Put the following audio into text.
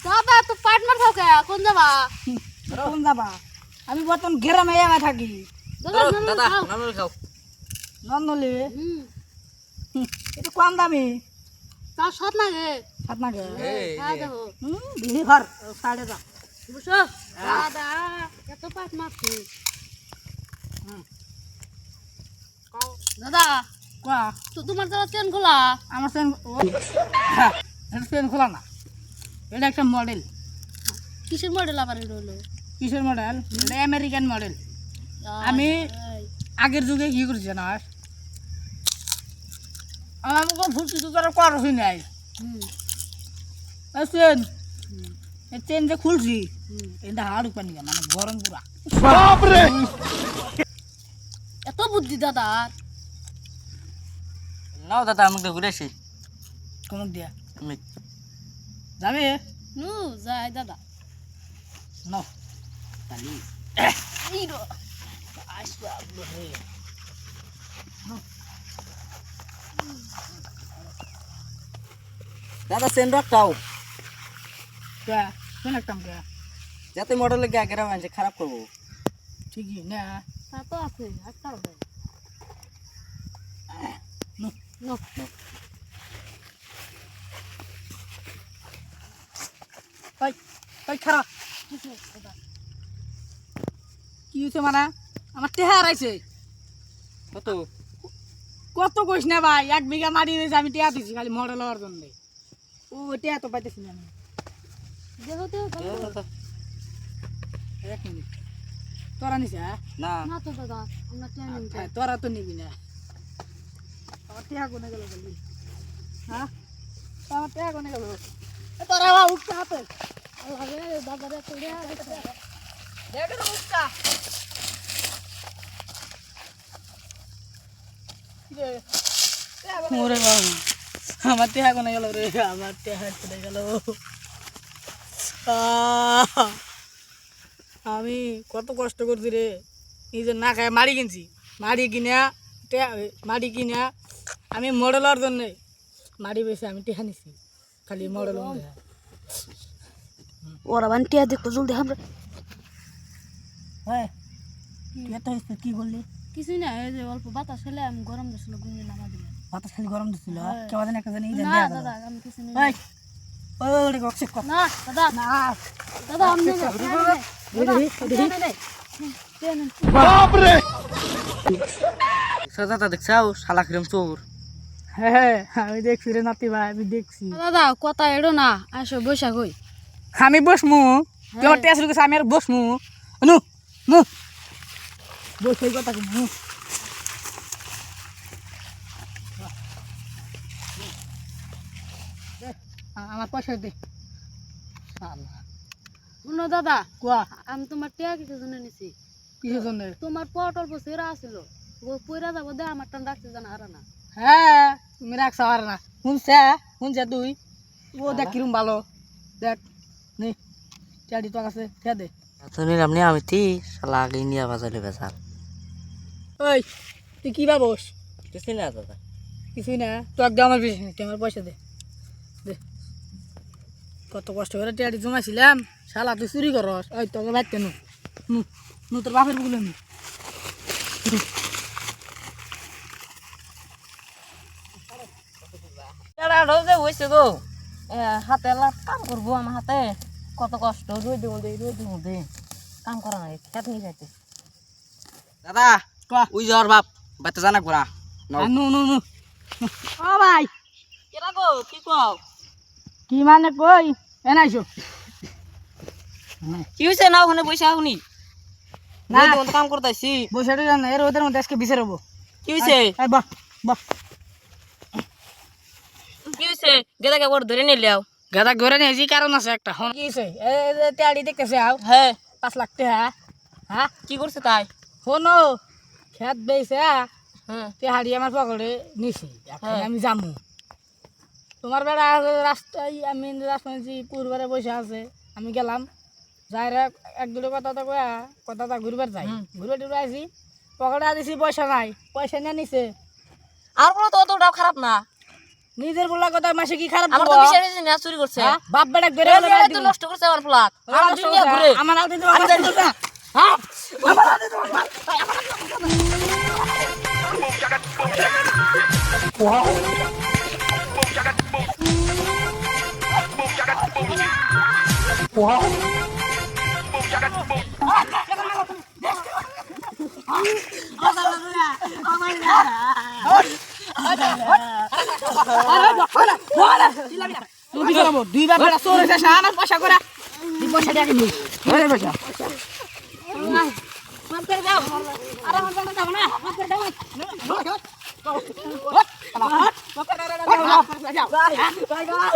দাদা তো পার্টনার থাকে কোন যাবা কোন যাবা আমি বর্তমান গ্রামে একা থাকি দাদা খাও নন্দলি এটা কম দামি তা সৎ লাগে সাত না গে হ্যাঁ দেখো দিদি ঘর সাড়ে যা বুঝছো দাদা এত পার্টনার তুই দাদা কোয়া তো তোমার দাদা চেন খোলা আমার ট্রেন খোলা না এটা একটা মডেল কিসের মডেল আবার এটা হলো কিসের মডেল এটা আমেরিকান মডেল আমি আগের যুগে কি করছি না আমাকে ভুলছি তো তারা করছি নাই চেন চেন যে খুলছি এটা হাড় পানি মানে গরম পুরা এত বুদ্ধি দাদা নাও দাদা আমাকে ঘুরে আসি কোন দিয়া আমি যাবে নু যাই দাদা ন তালি এই রো দাদা চেন রাখটাও কোন একটা যাতে মডেলে গিয়ে আগের মানুষ খারাপ করবো ঠিকই না তা তো আছে একটা হবে নো নো ওই ওই খারাপ কি হয়েছে মানে আমার টেহা হারাইছে কত কত কইস না ভাই 1 বিঘা মাটি রয়েছে আমি টেহা দিছি খালি মডেল হওয়ার জন্য ও টেহা তো পাইতেছি না আমি দেখো তো এক মিনিট তোরা নিছে হ্যাঁ না না তো দাদা আমরা চেন নিতে তোরা তো নিবি না আমার টেহা কোনে গেল বলবি হ্যাঁ আমার টেহা কোনে গেল তোরা বা উঠতে হাতে আরে দাদা রে তোড়ে দেখে তো উঠতা ওরে বাবা আমার টেহা কোনে গেল রে আমার টেহা কোনে গেল আমি কত কষ্ট করছি রে নিজের না খায় মাড়ি কিনছি মাড়ি কিনা মাড়ি কিনা আমি মডেলার জন্য মাড়ি বেশি আমি টেহা নিছি খালি মডেল ওরা বান্টিয়া দেখো জলদি আমরা হ্যাঁ তুই তো কি বললি কিছুই না এই যে অল্প বাতাস হলে আমি গরম দিছিল গুঁজে নামা দিলাম বাতাস খালি গরম দিছিল কেমন একটা জানি না দাদা আমি কিছু নেই ওরে গক্সে কর না দাদা না দাদা আমি দাদা দেখছাও শালা কিরম চোর হ্যাঁ আমি দেখছি রে নাতি ভাই আমি দেখছি দাদা কথা এড়ো না আসো বৈশাখ হই আমি বসমু তোমার টেস্ট রুকেছে আমি আর বসমু নু নু বসে কথা নু আমার পয়সা দে শুনো দাদা কোয়া আমি তোমার টিয়া কিছু জন্য নিছি কিসের জন্য তোমার পটল পয়সা আছিল ও পয়রা যাবো দে আমার টান রাখতে জানা আর না হ্যাঁ তুমি রাখছ আর না শুনছে তুই ও দেখ কিরম ভালো দেখ নে চাটি তো আছে খেয়ে দে তো নিলাম নি আমি তি শালা আগে নিয়ে বাজালে বেসাল ওই তুই কি ভাবস কিছু না দাদা কিছুই না তো একদম আমার বেশি তুই আমার পয়সা দে দে কত কষ্ট করে টিয়াটি জমাইছিলাম শালা তুই চুরি করস ওই তোকে বাইতে নু নু নু তোর বাপের বুকুলে নু রোজে হয়েছে গো হাতে কাম করবো আমার হাতে কত কষ্ট রোদে মধ্যে কাম করা নাই খেত নিয়ে যাইতে দাদা কোয়া ওই যাওয়ার বাপ বাচ্চা জানা ঘোরা নু নু নু ও ভাই কেরা গো কি কও কি মানে কই এনাইছো কি হয়েছে না ওখানে বসে আগুনি না কাম করতেছি বসে জানা এর ওদের মধ্যে আজকে বিচার হবো কি হয়েছে এই বাহ বাহ কি হয়েছে গেদাকে ওর ধরে নিলাও গাদা ঘরে নিয়েছি কারণ আছে একটা কি হয়েছে এই যে টিয়াটি দেখতেছে আও হ্যাঁ 5 লাখ টাকা হ্যাঁ কি করছে তাই শোনো খেত বেয়েছে হ্যাঁ তেহারি আমার পকেটে নিছি এখন হ্যাঁ। আমি যামু তোমার বেড়া রাস্তায় আমি রাজনীতি পূর্বারে বসে আছে আমি গেলাম যাই রে এক দুটো কথা কয়া কথাটা ঘুরবার যাই ঘুরে টুরে আসি পকেটে দিছি পয়সা নাই পয়সা নিয়ে নিছে আর বলো তো অতটাও খারাপ না। নিজের বলা কথা মাসে কি খারাপ আমার তো করবো? বিশ্বাস হয়েছে না চুরি করছে। হ্যাঁ? বাপ বেটা বেড়ে এই যে তো নষ্ট করছে আমার ফ্ল্যাট। আমার দুনিয়া ঘুরে। আমার আলতে তো আমার আলতে তো হ্যাঁ আমার আলতে তো তুই করবো দুইবার বেটা চোর হয়েছে সারা পয়সা করে তুই পয়সা দিয়ে কিনি ধরে পয়সা মাফ করে দাও আর আমার বেটা যাবো না মাফ করে দাও মাফ করে দাও